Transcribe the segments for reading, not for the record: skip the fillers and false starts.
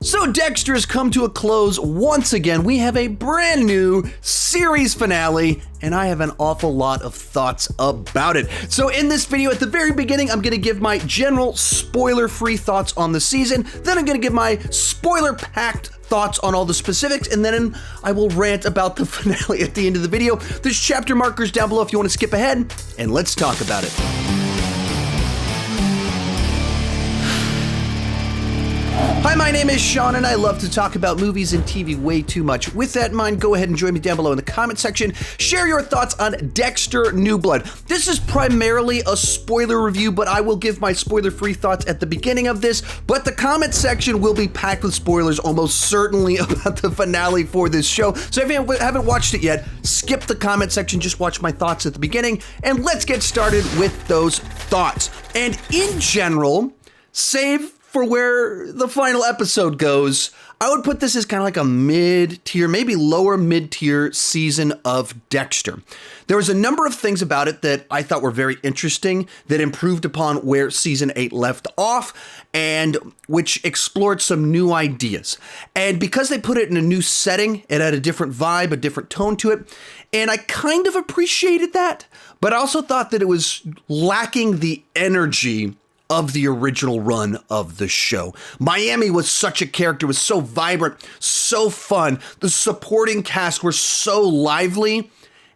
So Dexter has come to a close once again. We have a brand new series finale, and I have an awful lot of thoughts about it. So in this video, at the very beginning, I'm going to give my general spoiler-free thoughts on the season. Then I'm going to give my spoiler-packed thoughts on all the specifics, and then I will rant about the finale at the end of the video. There's chapter markers down below if you want to skip ahead, and let's talk about it. Hi, my name is Sean, and I love to talk about movies and TV way too much. With that in mind, go ahead and join me down below in the comment section. Share your thoughts on Dexter New Blood. This is primarily a spoiler review, but I will give my spoiler-free thoughts at the beginning of this. But the comment section will be packed with spoilers almost certainly about the finale for this show. So if you haven't watched it yet, skip the comment section, just watch my thoughts at the beginning, and let's get started with those thoughts. And in general, save for where the final episode goes, I would put this as kind of like a mid-tier, maybe lower mid-tier season of Dexter. There was a number of things about it that I thought were very interesting, that improved upon where season 8 left off, and which explored some new ideas. And because they put it in a new setting, it had a different vibe, a different tone to it, and I kind of appreciated that, but I also thought that it was lacking the energy of the original run of the show. Miami was such a character, was so vibrant, so fun. The supporting cast were so lively,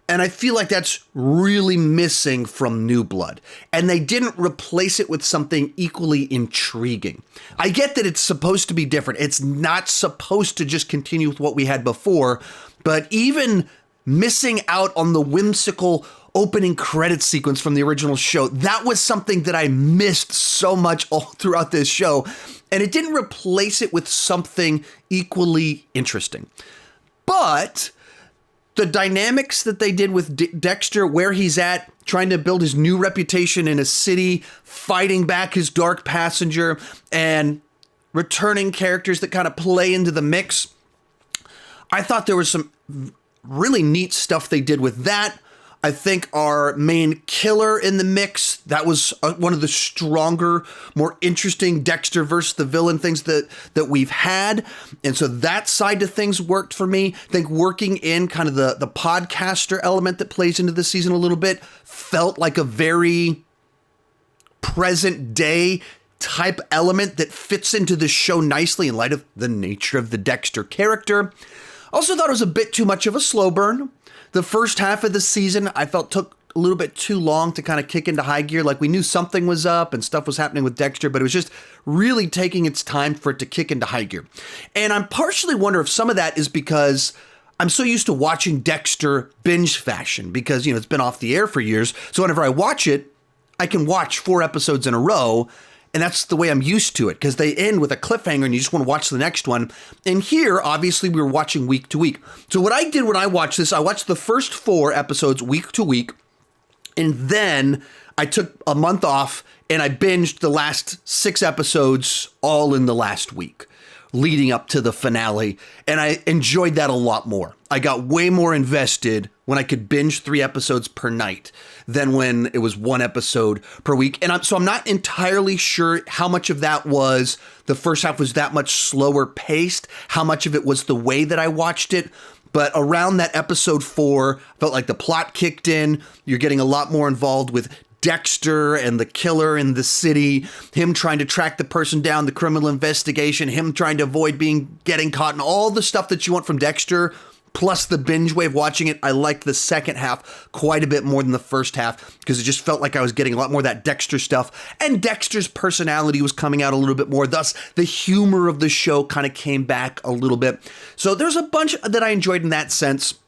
and I feel like that's really missing from New Blood. And they didn't replace it with something equally intriguing. I get that it's supposed to be different. It's not supposed to just continue with what we had before, but even missing out on the whimsical opening credit sequence from the original show, that was something that I missed so much all throughout this show, and it didn't replace it with something equally interesting. But the dynamics that they did with Dexter, where he's at, trying to build his new reputation in a city, fighting back his dark passenger, and returning characters that kind of play into the mix, I thought there was some really neat stuff they did with that. I think our main killer in the mix, that was one of the stronger, more interesting Dexter versus the villain things that we've had. And so that side of things worked for me. I think working in kind of the podcaster element that plays into the season a little bit felt like a very present day type element that fits into the show nicely in light of the nature of the Dexter character. Also thought it was a bit too much of a slow burn. The first half of the season, I felt took a little bit too long to kind of kick into high gear. Like we knew something was up and stuff was happening with Dexter, but it was just really taking its time for it to kick into high gear. And I'm partially wonder if some of that is because I'm so used to watching Dexter binge fashion because, it's been off the air for years. So whenever I watch it, I can watch 4 episodes in a row. And that's the way I'm used to it, because they end with a cliffhanger and you just want to watch the next one. And here, obviously, we were watching week to week. So what I did when I watched this, I watched the first 4 episodes week to week. And then I took a month off and I binged the last 6 episodes all in the last week, leading up to the finale. And I enjoyed that a lot more. I got way more invested when I could binge 3 episodes per night than when it was 1 episode per week. And so I'm not entirely sure how much of that was the first half was that much slower paced, how much of it was the way that I watched it. But around that episode 4, felt like the plot kicked in. You're getting a lot more involved with Dexter and the killer in the city, him trying to track the person down, the criminal investigation, him trying to avoid getting caught, and all the stuff that you want from Dexter. Plus the binge way of watching it, I liked the second half quite a bit more than the first half because it just felt like I was getting a lot more of that Dexter stuff. And Dexter's personality was coming out a little bit more. Thus, the humor of the show kind of came back a little bit. So there's a bunch that I enjoyed in that sense.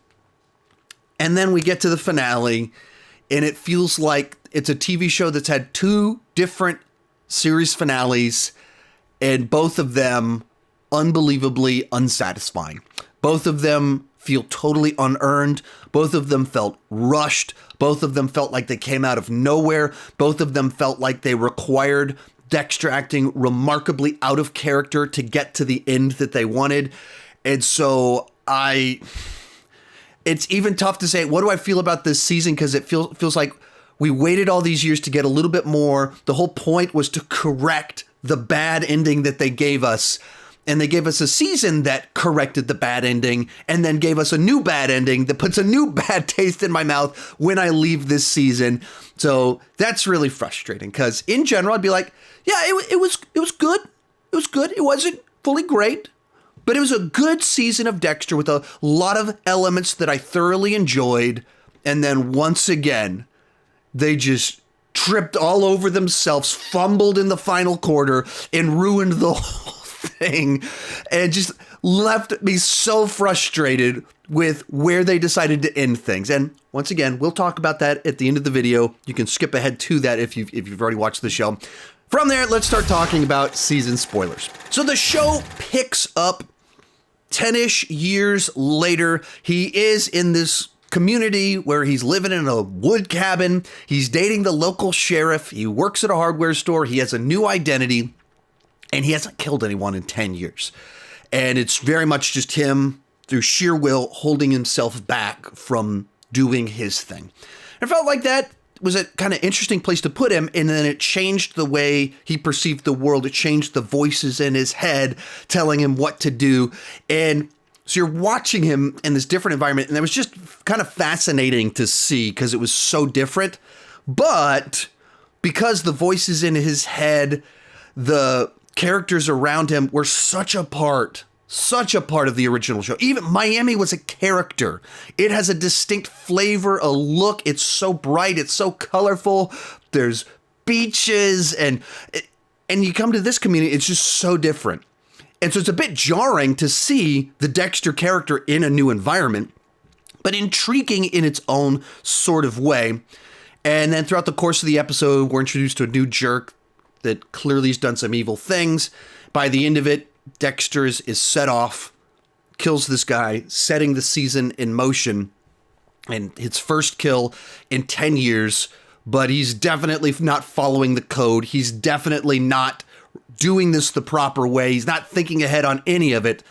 And then we get to the finale, and it feels like it's a TV show that's had 2 different series finales, and both of them unbelievably unsatisfying. Both of them feel totally unearned. Both of them felt rushed. Both of them felt like they came out of nowhere. Both of them felt like they required Dexter acting remarkably out of character to get to the end that they wanted. And so it's even tough to say, what do I feel about this season? Because it feels like we waited all these years to get a little bit more. The whole point was to correct the bad ending that they gave us. And they gave us a season that corrected the bad ending and then gave us a new bad ending that puts a new bad taste in my mouth when I leave this season. So that's really frustrating because in general, I'd be like, yeah, it was good. It was good. It wasn't fully great, but it was a good season of Dexter with a lot of elements that I thoroughly enjoyed. And then once again, they just tripped all over themselves, fumbled in the final quarter, and ruined the whole thing, and just left me so frustrated with where they decided to end things. And once again, we'll talk about that at the end of the video. You can skip ahead to that if you've already watched the show. From there, let's start talking about season spoilers. So the show picks up 10-ish years later. He is in this community where he's living in a wood cabin. He's dating the local sheriff. He works at a hardware store. He has a new identity. And he hasn't killed anyone in 10 years. And it's very much just him, through sheer will, holding himself back from doing his thing. I felt like that was a kind of interesting place to put him. And then it changed the way he perceived the world. It changed the voices in his head telling him what to do. And so you're watching him in this different environment. And it was just kind of fascinating to see because it was so different. But because the voices in his head, the characters around him were such a part of the original show. Even Miami was a character. It has a distinct flavor, a look. It's so bright. It's so colorful. There's beaches and you come to this community, it's just so different. And so it's a bit jarring to see the Dexter character in a new environment, but intriguing in its own sort of way. And then throughout the course of the episode, we're introduced to a new jerk that clearly has done some evil things. By the end of it, Dexter is set off, kills this guy, setting the season in motion, and his first kill in 10 years, but he's definitely not following the code. He's definitely not doing this the proper way. He's not thinking ahead on any of it,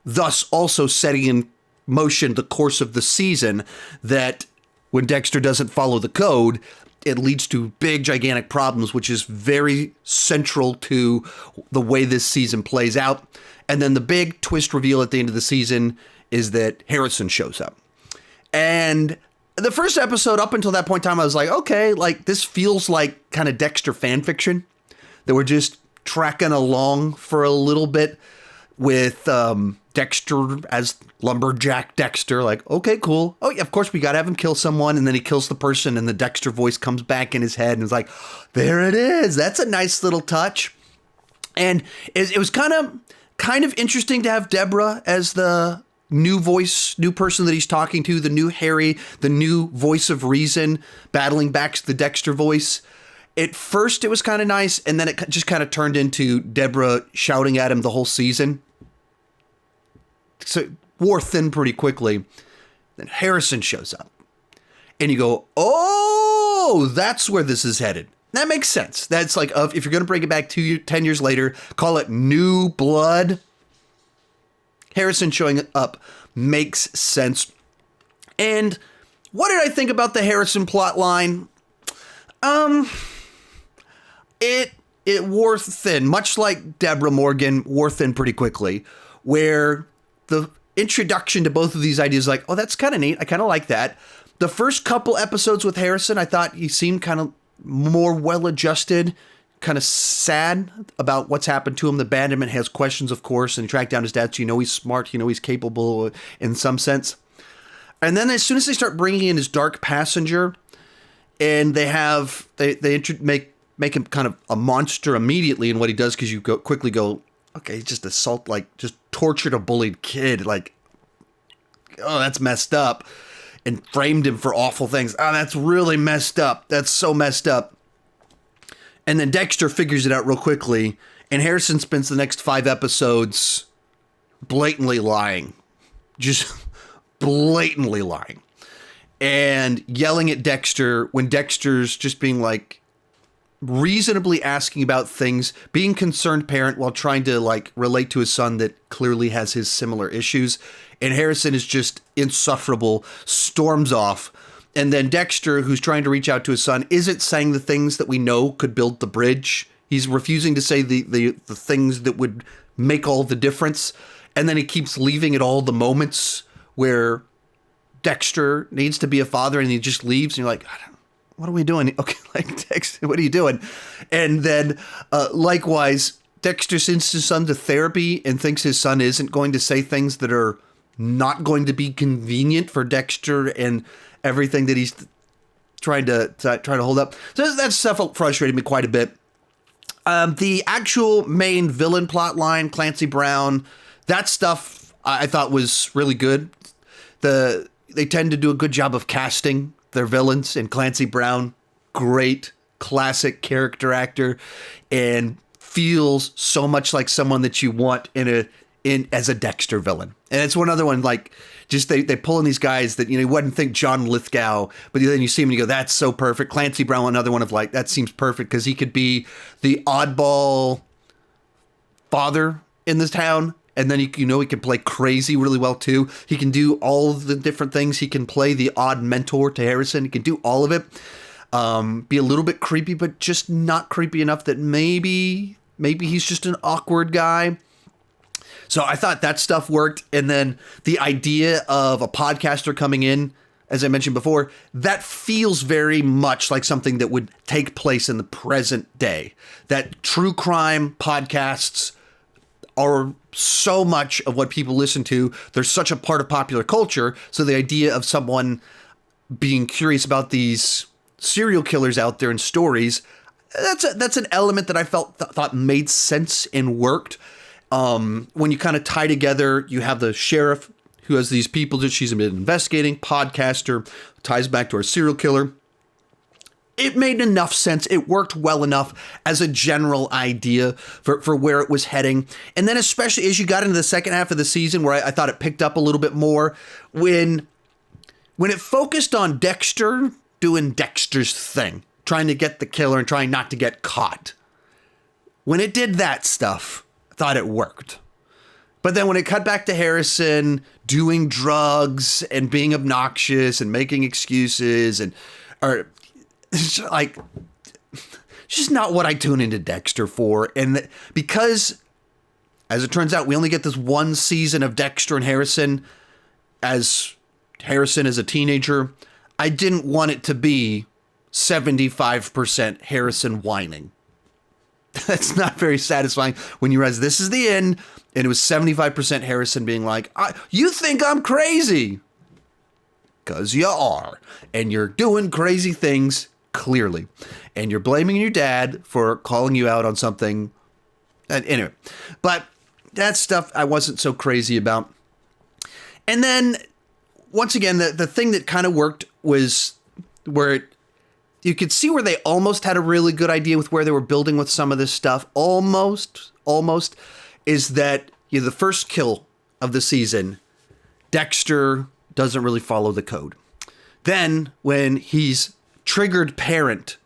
thus also setting in motion the course of the season that when Dexter doesn't follow the code, it leads to big, gigantic problems, which is very central to the way this season plays out. And then the big twist reveal at the end of the season is that Harrison shows up. And the first episode, up until that point in time, I was like, okay, like this feels like kind of Dexter fan fiction that we're just tracking along for a little bit with Dexter as Lumberjack Dexter. Like, okay, cool. Oh, yeah, of course, we got to have him kill someone. And then he kills the person and the Dexter voice comes back in his head and it's like, there it is. That's a nice little touch. And it was kind of interesting to have Debra as the new voice, new person that he's talking to, the new Harry, the new voice of reason, battling back the Dexter voice. At first, it was kind of nice. And then it just kind of turned into Debra shouting at him the whole season. So it wore thin pretty quickly. Then Harrison shows up. And you go, oh, that's where this is headed. That makes sense. That's like, if you're going to bring it back 10 years later, call it New Blood. Harrison showing up makes sense. And what did I think about the Harrison plot line? It wore thin, much like Debra Morgan wore thin pretty quickly, where the introduction to both of these ideas, like, oh, that's kind of neat. I kind of like that. The first couple episodes with Harrison, I thought he seemed kind of more well-adjusted, kind of sad about what's happened to him. The abandonment has questions, of course, and he tracked down his dad, so you know he's smart, you know he's capable in some sense. And then as soon as they start bringing in his dark passenger, and they make him kind of a monster immediately in what he does, because you quickly go, okay, he's just just tortured a bullied kid. Like, oh, that's messed up. And framed him for awful things. Oh, that's really messed up. That's so messed up. And then Dexter figures it out real quickly. And Harrison spends the next 5 episodes blatantly lying. Just blatantly lying. And yelling at Dexter when Dexter's just being like, reasonably asking about things, being concerned parent while trying to like relate to his son that clearly has his similar issues. And Harrison is just insufferable, storms off. And then Dexter, who's trying to reach out to his son, isn't saying the things that we know could build the bridge. He's refusing to say the things that would make all the difference. And then he keeps leaving at all the moments where Dexter needs to be a father, and he just leaves. And you're like, what are we doing? Okay, like, Dexter, what are you doing? And then likewise, Dexter sends his son to therapy and thinks his son isn't going to say things that are not going to be convenient for Dexter and everything that he's trying to hold up. So that stuff frustrated me quite a bit. The actual main villain plot line, Clancy Brown, that stuff I thought was really good. They tend to do a good job of casting their villains, and Clancy Brown, great classic character actor, and feels so much like someone that you want as a Dexter villain. And it's one other one, like, just they pull in these guys that, you wouldn't think John Lithgow, but then you see him and you go, that's so perfect. Clancy Brown, another one of like, that seems perfect because he could be the oddball father in this town. And then he can play crazy really well too. He can do all of the different things. He can play the odd mentor to Harrison. He can do all of it. Be a little bit creepy, but just not creepy enough that maybe he's just an awkward guy. So I thought that stuff worked. And then the idea of a podcaster coming in, as I mentioned before, that feels very much like something that would take place in the present day. That true crime podcasts are so much of what people listen to. They're such a part of popular culture. So the idea of someone being curious about these serial killers out there and stories, that's an element that I thought made sense and worked. When you kind of tie together, you have the sheriff who has these people that she's been investigating, podcaster, ties back to her serial killer. It made enough sense. It worked well enough as a general idea for where it was heading. And then especially as you got into the second half of the season, where I thought it picked up a little bit more, when it focused on Dexter doing Dexter's thing, trying to get the killer and trying not to get caught. When it did that stuff, I thought it worked. But then when it cut back to Harrison doing drugs and being obnoxious and making excuses it's like, just not what I tune into Dexter for. And because, as it turns out, we only get this one season of Dexter and Harrison as Harrison as a teenager, I didn't want it to be 75% Harrison whining. That's not very satisfying when you realize this is the end, and it was 75% Harrison being like, you think I'm crazy. 'Cause you are. And you're doing crazy things, clearly. And you're blaming your dad for calling you out on something. And anyway, but that stuff I wasn't so crazy about. And then, once again, the thing that kind of worked was where you could see where they almost had a really good idea with where they were building with some of this stuff. Almost, is that the first kill of the season, Dexter doesn't really follow the code. Then when he's triggered parent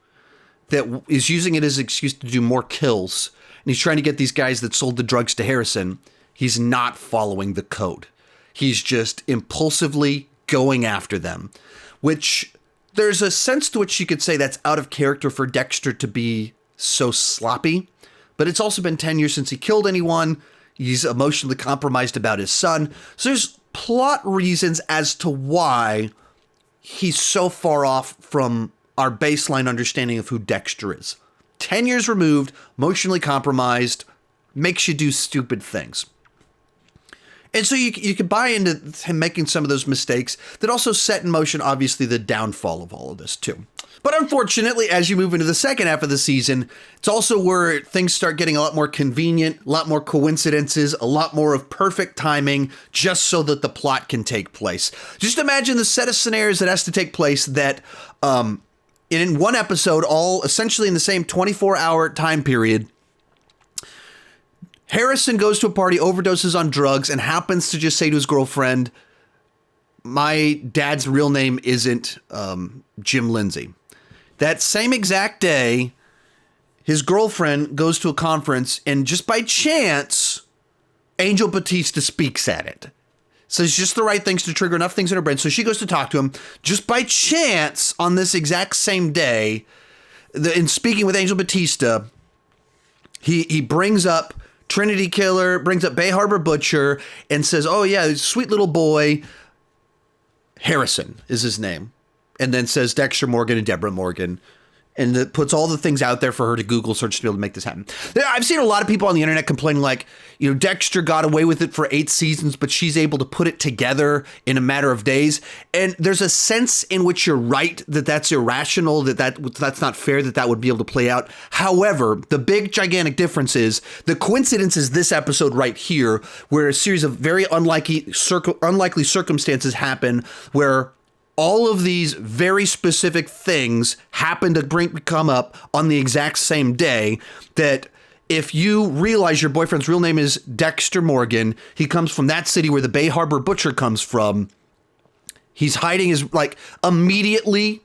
that is using it as an excuse to do more kills, and he's trying to get these guys that sold the drugs to Harrison, he's not following the code. He's just impulsively going after them, which there's a sense to which you could say that's out of character for Dexter to be so sloppy, but it's also been 10 years since he killed anyone. He's emotionally compromised about his son. So there's plot reasons as to why he's so far off from our baseline understanding of who Dexter is. 10 years removed, emotionally compromised, makes you do stupid things. And so you can buy into him making some of those mistakes that also set in motion, obviously, the downfall of all of this, too. But unfortunately, as you move into the second half of the season, it's also where things start getting a lot more convenient, a lot more coincidences, a lot more of perfect timing, just so that the plot can take place. Just imagine the set of scenarios that has to take place that, in one episode, all essentially in the same 24-hour time period, Harrison goes to a party, overdoses on drugs, and happens to just say to his girlfriend, my dad's real name isn't Jim Lindsay. That same exact day, his girlfriend goes to a conference, and just by chance, Angel Batista speaks at it. So it's just the right things to trigger enough things in her brain. So she goes to talk to him. Just by chance, on this exact same day, in speaking with Angel Batista, he brings up Trinity Killer, brings up Bay Harbor Butcher, and says, oh yeah, sweet little boy, Harrison is his name. And then says Dexter Morgan and Debra Morgan. And that puts all the things out there for her to Google search to be able to make this happen. I've seen a lot of people on the internet complaining like, Dexter got away with it for 8 seasons, but she's able to put it together in a matter of days. And there's a sense in which you're right that that's irrational, that's not fair, that would be able to play out. However, the big gigantic difference is the coincidence is this episode right here, where a series of very unlikely circumstances happen where all of these very specific things happen to come up on the exact same day. That if you realize your boyfriend's real name is Dexter Morgan, he comes from that city where the Bay Harbor Butcher comes from. He's hiding his immediately.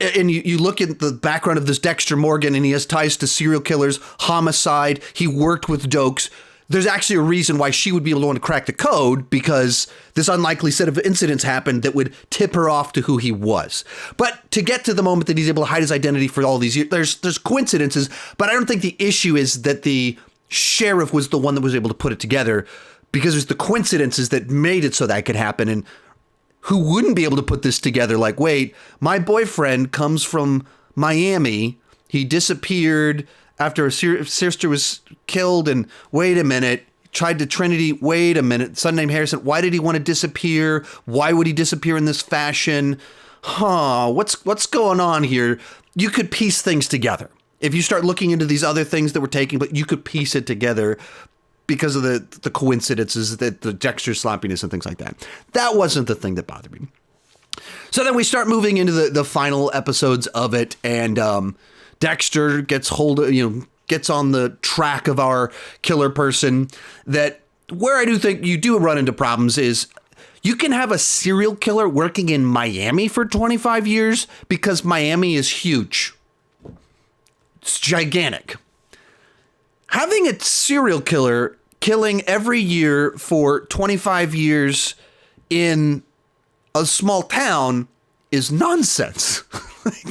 And you look at the background of this Dexter Morgan and he has ties to serial killers, homicide. He worked with dokes. There's actually a reason why she would be able to want to crack the code, because this unlikely set of incidents happened that would tip her off to who he was. But to get to the moment that he's able to hide his identity for all these years, there's coincidences, but I don't think the issue is that the sheriff was the one that was able to put it together, because it's the coincidences that made it so that could happen. And who wouldn't be able to put this together? Like, wait, my boyfriend comes from Miami. He disappeared after a sister was killed, and wait a minute, tried to Trinity, wait a minute, son named Harrison, why did he want to disappear? Why would he disappear in this fashion? What's going on here? You could piece things together. If you start looking into these other things that were taken, but you could piece it together because of the coincidences, that the Dexter sloppiness and things like that. That wasn't the thing that bothered me. So then we start moving into the final episodes of it, and Dexter gets gets on the track of our killer person. That where I do think you do run into problems is you can have a serial killer working in Miami for 25 years because Miami is huge. It's gigantic. Having a serial killer killing every year for 25 years in a small town is nonsense.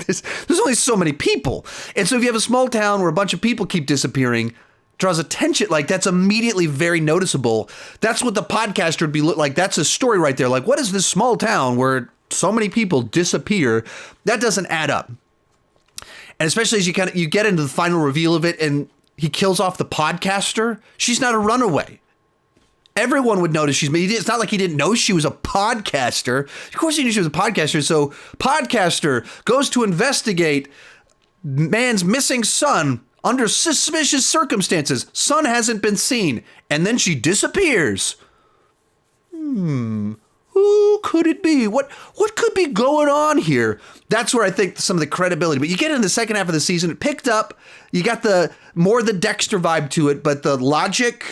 There's only so many people. And so if you have a small town where a bunch of people keep disappearing, draws attention, like that's immediately very noticeable. That's what the podcaster would be like. That's a story right there. Like, what is this small town where so many people disappear? That doesn't add up. And especially as you get into the final reveal of it and he kills off the podcaster. She's not a runaway. Everyone would notice it's not like he didn't know she was a podcaster. Of course he knew she was a podcaster. So podcaster goes to investigate man's missing son under suspicious circumstances. Son hasn't been seen. And then she disappears. Who could it be? What could be going on here? That's where I think some of the credibility. But you get in the second half of the season, it picked up. You got the Dexter vibe to it, but the logic,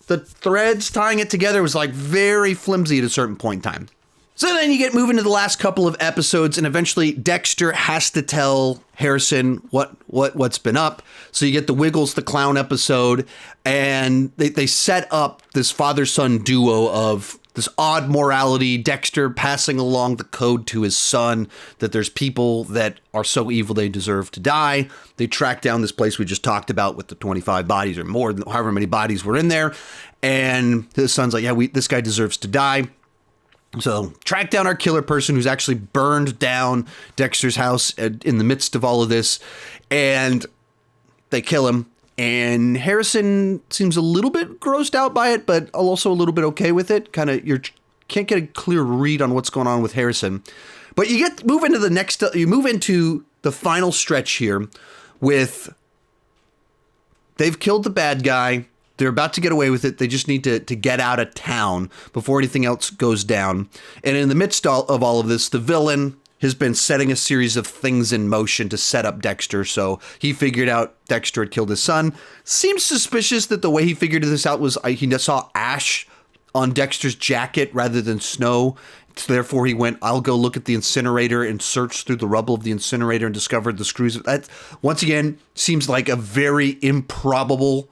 the threads tying it together was like very flimsy at a certain point in time. So then you get moving to the last couple of episodes, and eventually Dexter has to tell Harrison what's been up. So you get the Wiggles the Clown episode, and they set up this father-son duo of this odd morality, Dexter passing along the code to his son that there's people that are so evil they deserve to die. They track down this place we just talked about with the 25 bodies or more, however many bodies were in there. And his son's like, yeah, this guy deserves to die. So track down our killer person who's actually burned down Dexter's house in the midst of all of this. And they kill him. And Harrison seems a little bit grossed out by it, but also a little bit okay with it. Kind of, you can't get a clear read on what's going on with Harrison. But you move into the final stretch here with they've killed the bad guy. They're about to get away with it. They just need to get out of town before anything else goes down. And in the midst of all of this, the villain has been setting a series of things in motion to set up Dexter. So he figured out Dexter had killed his son. Seems suspicious that the way he figured this out was he saw ash on Dexter's jacket rather than snow. So therefore he went, I'll go look at the incinerator, and searched through the rubble of the incinerator and discovered the screws. That, once again, seems like a very improbable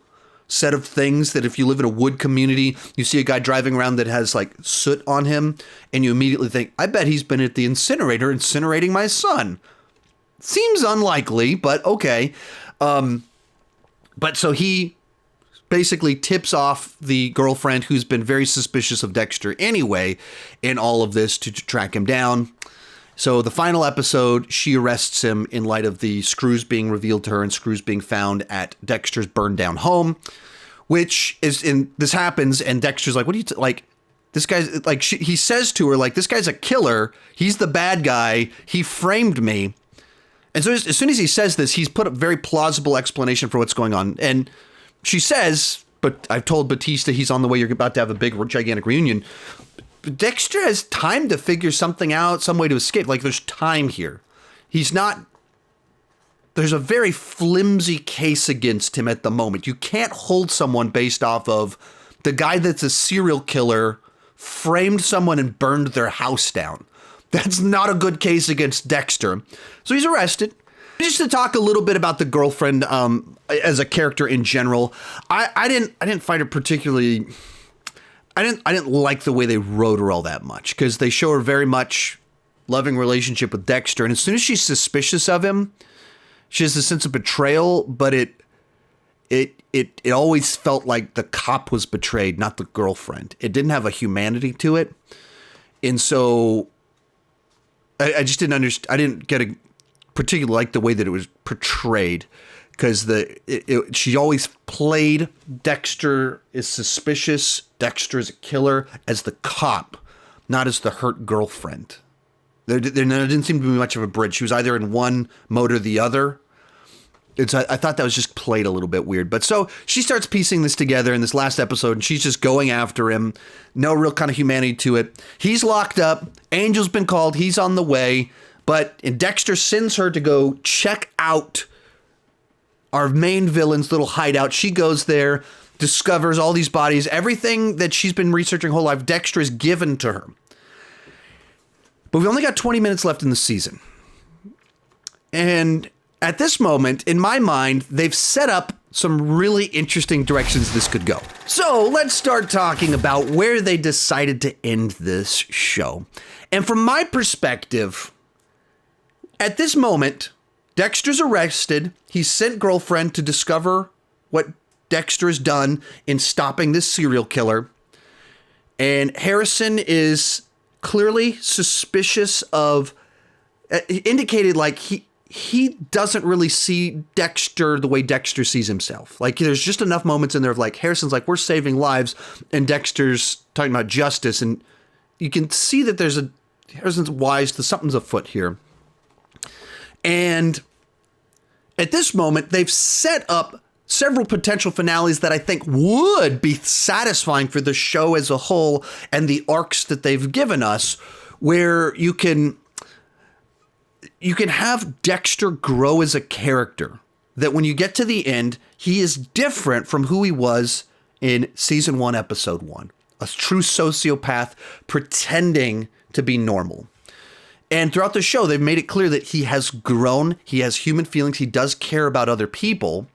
set of things that if you live in a wood community, you see a guy driving around that has like soot on him, and you immediately think, I bet he's been at the incinerator incinerating my son. Seems unlikely, but okay. But so he basically tips off the girlfriend who's been very suspicious of Dexter anyway in all of this to track him down. So the final episode, she arrests him in light of the screws being revealed to her and screws being found at Dexter's burned down home, which is this happens. And Dexter's like, what do you like? This guy's like, he says to her, like, this guy's a killer. He's the bad guy. He framed me. And so as soon as he says this, he's put a very plausible explanation for what's going on. And she says, but I've told Batista he's on the way. You're about to have a big, gigantic reunion. Dexter has time to figure something out, some way to escape. Like, there's time here. He's not. There's a very flimsy case against him at the moment. You can't hold someone based off of the guy that's a serial killer, framed someone and burned their house down. That's not a good case against Dexter. So he's arrested. Just to talk a little bit about the girlfriend as a character in general, I didn't find her particularly. I didn't like the way they wrote her all that much, because they show her very much loving relationship with Dexter, and as soon as she's suspicious of him, she has a sense of betrayal. But it always felt like the cop was betrayed, not the girlfriend. It didn't have a humanity to it, and so I just didn't understand. I didn't get a particularly like the way that it was portrayed, because she always played Dexter is suspicious, Dexter is a killer, as the cop, not as the hurt girlfriend. There didn't seem to be much of a bridge. She was either in one mode or the other. I thought that was just played a little bit weird. But so she starts piecing this together in this last episode, and she's just going after him. No real kind of humanity to it. He's locked up. Angel's been called. He's on the way. And Dexter sends her to go check out our main villain's little hideout. She goes there, discovers all these bodies. Everything that she's been researching her whole life, Dexter has given to her. But we've only got 20 minutes left in the season. And at this moment, in my mind, they've set up some really interesting directions this could go. So let's start talking about where they decided to end this show. And from my perspective, at this moment, Dexter's arrested. He's sent girlfriend to discover what Dexter has done in stopping this serial killer. And Harrison is clearly suspicious of, indicated like he doesn't really see Dexter the way Dexter sees himself. Like, there's just enough moments in there of like, Harrison's like, we're saving lives, and Dexter's talking about justice. And you can see that Harrison's wise to something's afoot here. And at this moment, they've set up several potential finales that I think would be satisfying for the show as a whole and the arcs that they've given us, where you can have Dexter grow as a character, that when you get to the end, he is different from who he was in season 1, episode 1, a true sociopath pretending to be normal. And throughout the show, they've made it clear that he has grown. He has human feelings. He does care about other people.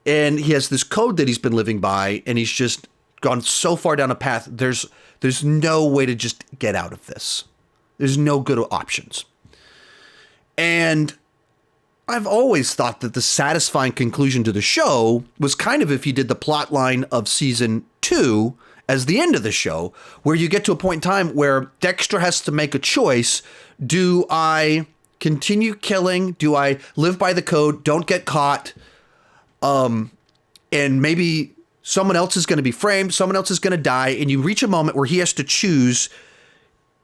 And he has this code that he's been living by. And he's just gone so far down a path. There's no way to just get out of this. There's no good options. And I've always thought that the satisfying conclusion to the show was kind of if you did the plot line of season 2 as the end of the show, where you get to a point in time where Dexter has to make a choice. Do I continue killing? Do I live by the code? Don't get caught. And maybe someone else is going to be framed. Someone else is going to die. And you reach a moment where he has to choose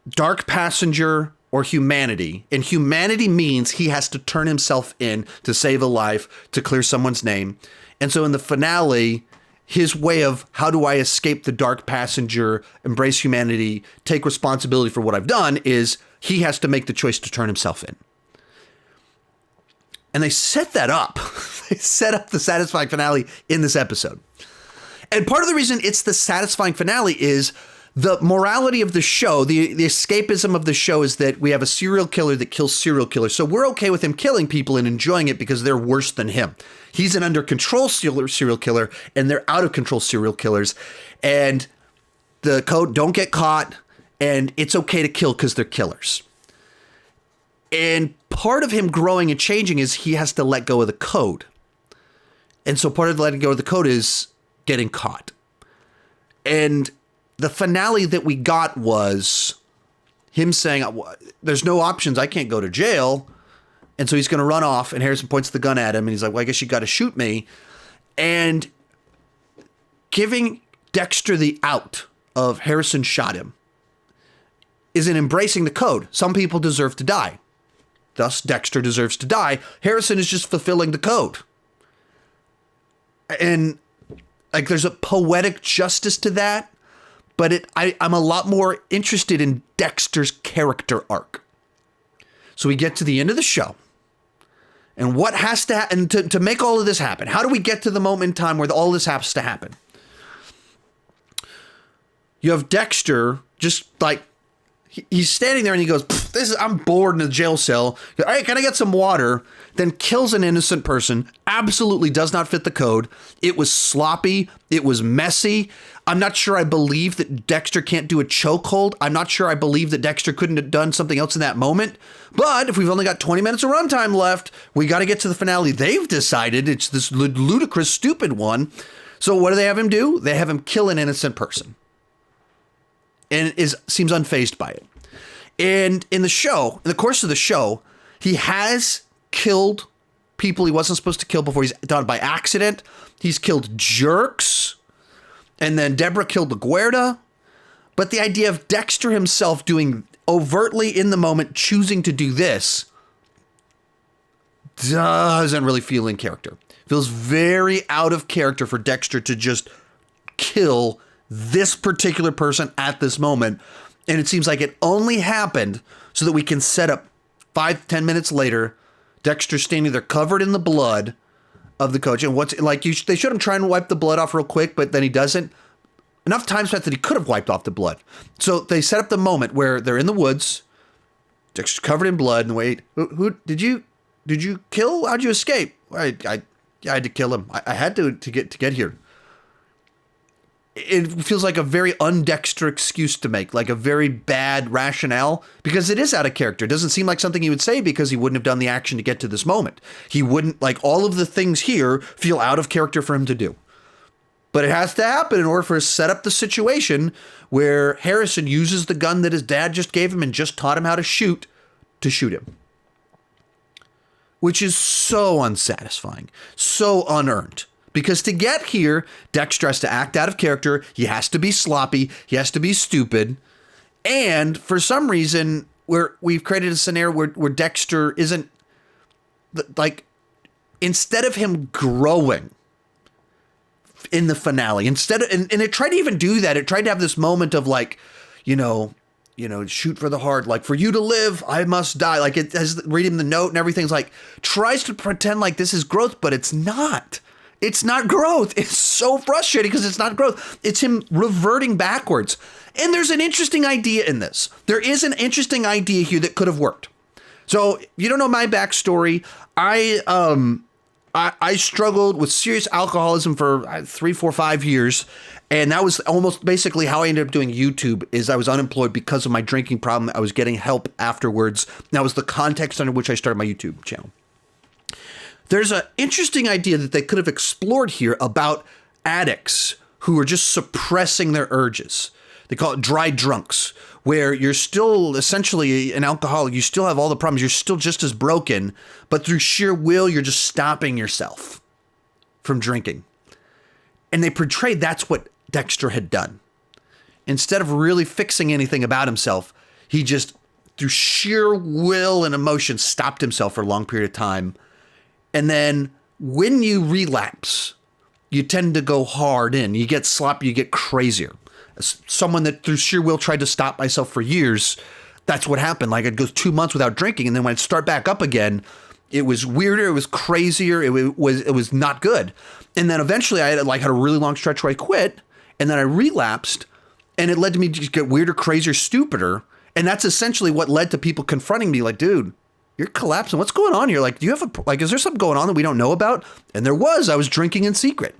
dark passenger or humanity. And humanity means he has to turn himself in to save a life, to clear someone's name. And so in the finale, his way of how do I escape the dark passenger, embrace humanity, take responsibility for what I've done, is he has to make the choice to turn himself in. And they set that up. They set up the satisfying finale in this episode. And part of the reason it's the satisfying finale is the morality of the show, the escapism of the show is that we have a serial killer that kills serial killers. So we're okay with him killing people and enjoying it because they're worse than him. He's an under control serial killer and they're out of control serial killers. And the code, don't get caught, and it's okay to kill because they're killers. And part of him growing and changing is he has to let go of the code. And so part of letting go of the code is getting caught. And the finale that we got was him saying, there's no options. I can't go to jail. And so he's going to run off. And Harrison points the gun at him. And he's like, well, I guess you got to shoot me. And giving Dexter the out of Harrison shot him isn't embracing the code. Some people deserve to die. Thus, Dexter deserves to die. Harrison is just fulfilling the code. And like, there's a poetic justice to that, but I'm a lot more interested in Dexter's character arc. So we get to the end of the show, and what has to happen to make all of this happen? How do we get to the moment in time where all this has to happen? You have Dexter just like, he's standing there and he goes, I'm bored in a jail cell. All right, can I get some water? Then kills an innocent person. Absolutely does not fit the code. It was sloppy. It was messy. I'm not sure I believe that Dexter can't do a chokehold. I'm not sure I believe that Dexter couldn't have done something else in that moment. But if we've only got 20 minutes of runtime left, we got to get to the finale. They've decided it's this ludicrous, stupid one. So what do they have him do? They have him kill an innocent person. And seems unfazed by it. And in the course of the show, he has killed people he wasn't supposed to kill before. He's done it by accident. He's killed jerks. And then Debra killed LaGuardia. But the idea of Dexter himself doing overtly in the moment, choosing to do this, doesn't really feel in character. Feels very out of character for Dexter to just kill this particular person at this moment. And it seems like it only happened so that we can set up 5-10 minutes later, Dexter standing there covered in the blood of the coach. And they showed him trying to wipe the blood off real quick, but then he doesn't. Enough times passed that he could have wiped off the blood. So they set up the moment where they're in the woods, Dexter's covered in blood, and wait, who did you kill? How'd you escape? I had to kill him. I had to get here. It feels like a very un-Dexter excuse to make, like a very bad rationale, because it is out of character. It doesn't seem like something he would say because he wouldn't have done the action to get to this moment. He wouldn't, like, all of the things here feel out of character for him to do. But it has to happen in order for us to set up the situation where Harrison uses the gun that his dad just gave him and just taught him how to shoot him. Which is so unsatisfying, so unearned. Because to get here, Dexter has to act out of character. He has to be sloppy. He has to be stupid. And for some reason, we've created a scenario where Dexter isn't, like, instead of him growing in the finale, and it tried to even do that. It tried to have this moment of, like, shoot for the heart. Like, for you to live, I must die. Like, it has reading the note and everything's like, tries to pretend like this is growth, but it's not. It's not growth. It's so frustrating because it's not growth. It's him reverting backwards. And there's an interesting idea in this. There is an interesting idea here that could have worked. So you don't know my backstory. I struggled with serious alcoholism for 3, 4, 5 years. And that was almost basically how I ended up doing YouTube. Is I was unemployed because of my drinking problem. I was getting help afterwards. That was the context under which I started my YouTube channel. There's an interesting idea that they could have explored here about addicts who are just suppressing their urges. They call it dry drunks, where you're still essentially an alcoholic. You still have all the problems. You're still just as broken, but through sheer will, you're just stopping yourself from drinking. And they portrayed that's what Dexter had done. Instead of really fixing anything about himself, he just, through sheer will and emotion, stopped himself for a long period of time. And then when you relapse, you tend to go hard in. You get sloppy, you get crazier. As someone that through sheer will tried to stop myself for years, that's what happened. Like, I'd go 2 months without drinking, and then when I'd start back up again, it was weirder, it was crazier, it was not good. And then eventually I had a really long stretch where I quit, and then I relapsed, and it led to me to just get weirder, crazier, stupider. And that's essentially what led to people confronting me like, dude, you're collapsing. What's going on here? Like, do you have is there something going on that we don't know about? And there was. I was drinking in secret.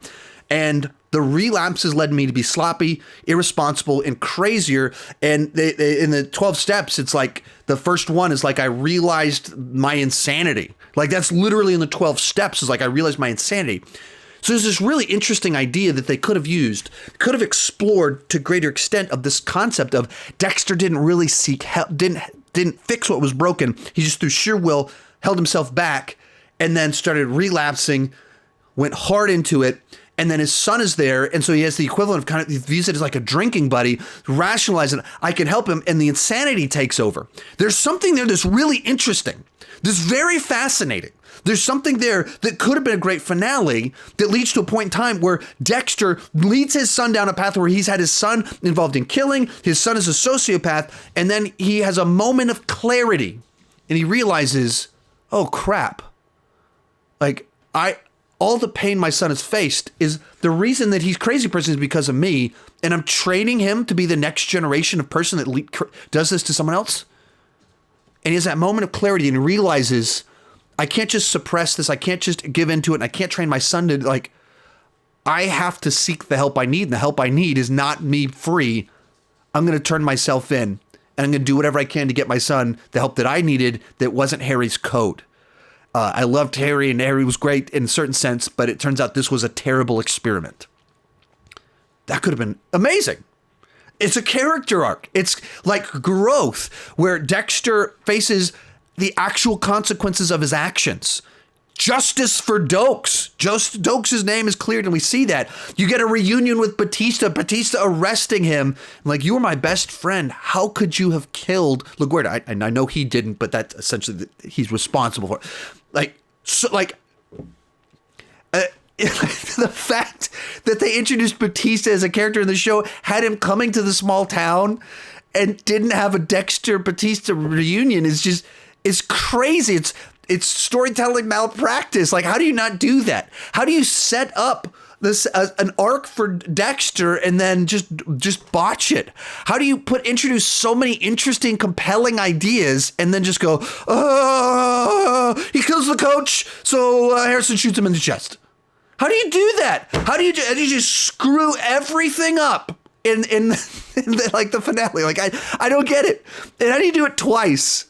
And the relapses led me to be sloppy, irresponsible, and crazier. And they in the 12 steps, it's like the first one is like I realized my insanity. Like, that's literally in the 12 steps is like I realized my insanity. So there's this really interesting idea that they could have used, could have explored to greater extent of this concept of Dexter didn't really seek help, didn't fix what was broken. He just through sheer will held himself back and then started relapsing, went hard into it. And then his son is there. And so he has the equivalent of kind of, he views it as like a drinking buddy, rationalizing, I can help him. And the insanity takes over. There's something there that's really interesting. This very fascinating. There's something there that could have been a great finale that leads to a point in time where Dexter leads his son down a path where he's had his son involved in killing. His son is a sociopath. And then he has a moment of clarity and he realizes, oh crap. Like all the pain my son has faced is the reason that he's crazy person is because of me. And I'm training him to be the next generation of person that does this to someone else. And he has that moment of clarity and he realizes, I can't just suppress this. I can't just give into it. And I can't train my son to like, I have to seek the help I need. And the help I need is not me free. I'm going to turn myself in and I'm going to do whatever I can to get my son the help that I needed that wasn't Harry's code. I loved Harry and Harry was great in a certain sense, but it turns out this was a terrible experiment. That could have been amazing. It's a character arc. It's like growth where Dexter faces the actual consequences of his actions. Justice for Dokes. Dokes' name is cleared and we see that. You get a reunion with Batista arresting him. Like, you were my best friend. How could you have killed LaGuardia? And I know he didn't, but that's essentially he's responsible for it. The fact that they introduced Batista as a character in the show, had him coming to the small town and didn't have a Dexter Batista reunion is crazy. It's storytelling malpractice. Like, how do you not do that? How do you set up this an arc for Dexter and then just botch it? How do you introduce so many interesting, compelling ideas and then just go, he kills the coach, so Harrison shoots him in the chest? How do you do that? How do you just screw everything up in like the finale? Like, I don't get it. And how do you do it twice?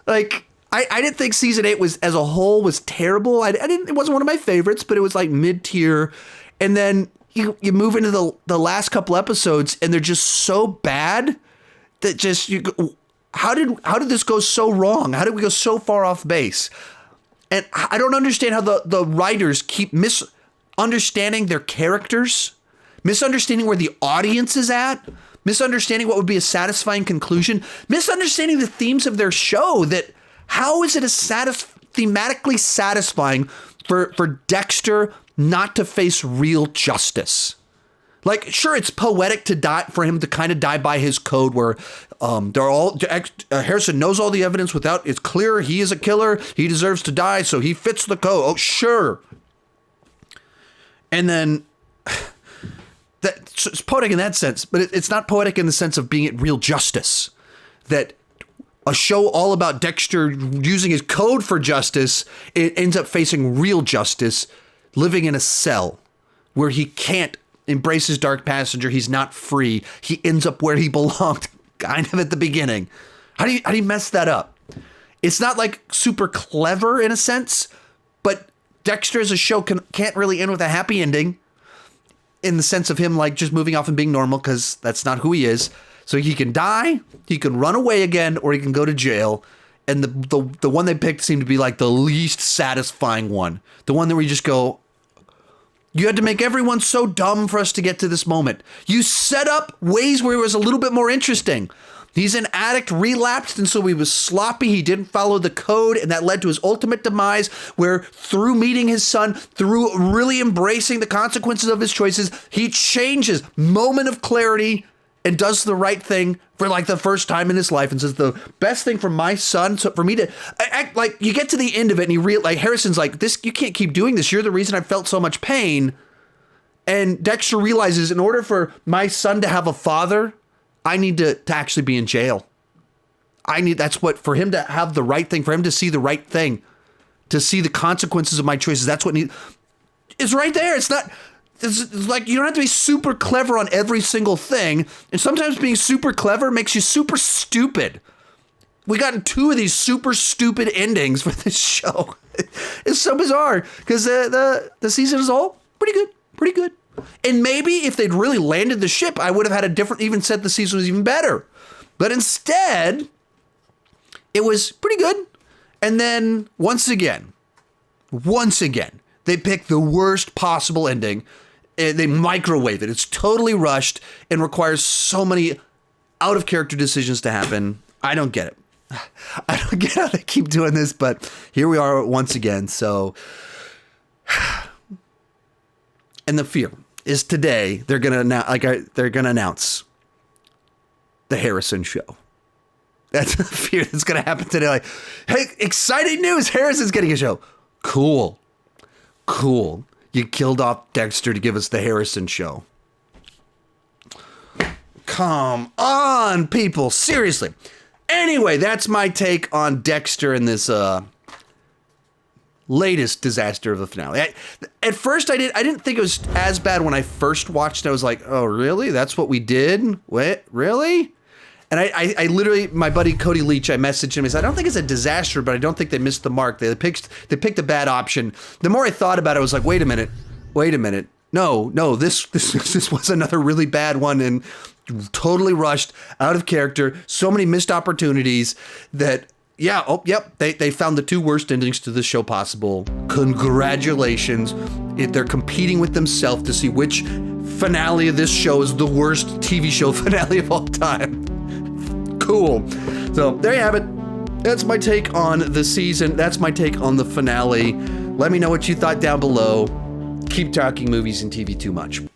Like, I didn't think season 8 was as a whole was terrible. It wasn't one of my favorites, but it was like mid-tier. And then you move into the last couple episodes and they're just so bad that just how did this go so wrong? How did we go so far off base? And I don't understand how the writers keep misunderstanding their characters, misunderstanding where the audience is at, misunderstanding what would be a satisfying conclusion, misunderstanding the themes of their show. That how is it thematically satisfying for Dexter not to face real justice? Like, sure, it's poetic to die for him to kind of die by his code, where Harrison knows all the evidence it's clear he is a killer. He deserves to die, so he fits the code. Oh, sure. And then it's poetic in that sense, but it's not poetic in the sense of being real justice. That a show all about Dexter using his code for justice, it ends up facing real justice, living in a cell where he can't embrace his dark passenger. He's not free. He ends up where he belonged kind of at the beginning. How do you mess that up? It's not like super clever in a sense, but Dexter as a show can't really end with a happy ending in the sense of him like just moving off and being normal, because that's not who he is. So he can die, he can run away again, or he can go to jail. And the one they picked seemed to be like the least satisfying one. The one that we just go, you had to make everyone so dumb for us to get to this moment. You set up ways where it was a little bit more interesting. He's an addict, relapsed, and so he was sloppy. He didn't follow the code, and that led to his ultimate demise, where through meeting his son, through really embracing the consequences of his choices, he changes. Moment of clarity, and does the right thing for like the first time in his life, and says the best thing for my son. So for me to act like, you get to the end of it and like Harrison's like, this, you can't keep doing this. You're the reason I felt so much pain. And Dexter realizes in order for my son to have a father, I need to actually be in jail. That's what, for him to have the right thing, for him to see the right thing, to see the consequences of my choices. That's what it's right there. It's like, you don't have to be super clever on every single thing. And sometimes being super clever makes you super stupid. We got 2 of these super stupid endings for this show. It's so bizarre because the season as a whole, Pretty good. Pretty good. And maybe if they'd really landed the ship, I would have had a different, even said the season was even better. But instead, it was pretty good. And then once again, they picked the worst possible ending. They microwave it. It's totally rushed and requires so many out of character decisions to happen. I don't get it. I don't get how they keep doing this, but here we are once again. So, and the fear is today they're gonna announce the Harrison show. That's the fear that's gonna happen today. Like, hey, exciting news! Harrison's getting a show. Cool. You killed off Dexter to give us the Harrison show. Come on, people. Seriously. Anyway, that's my take on Dexter and this latest disaster of the finale. At first, I didn't think it was as bad when I first watched it. I was like, oh, really? That's what we did? What? Really? And I literally, my buddy Cody Leach, I messaged him. He said, I don't think it's a disaster, but I don't think they missed the mark. They picked a bad option. The more I thought about it, I was like, wait a minute. No, this was another really bad one and totally rushed, out of character. So many missed opportunities that, they found the two worst endings to the show possible. Congratulations. They're competing with themselves to see which finale of this show is the worst TV show finale of all time. Cool. So there you have it. That's my take on the season. That's my take on the finale. Let me know what you thought down below. Keep talking movies and TV too much.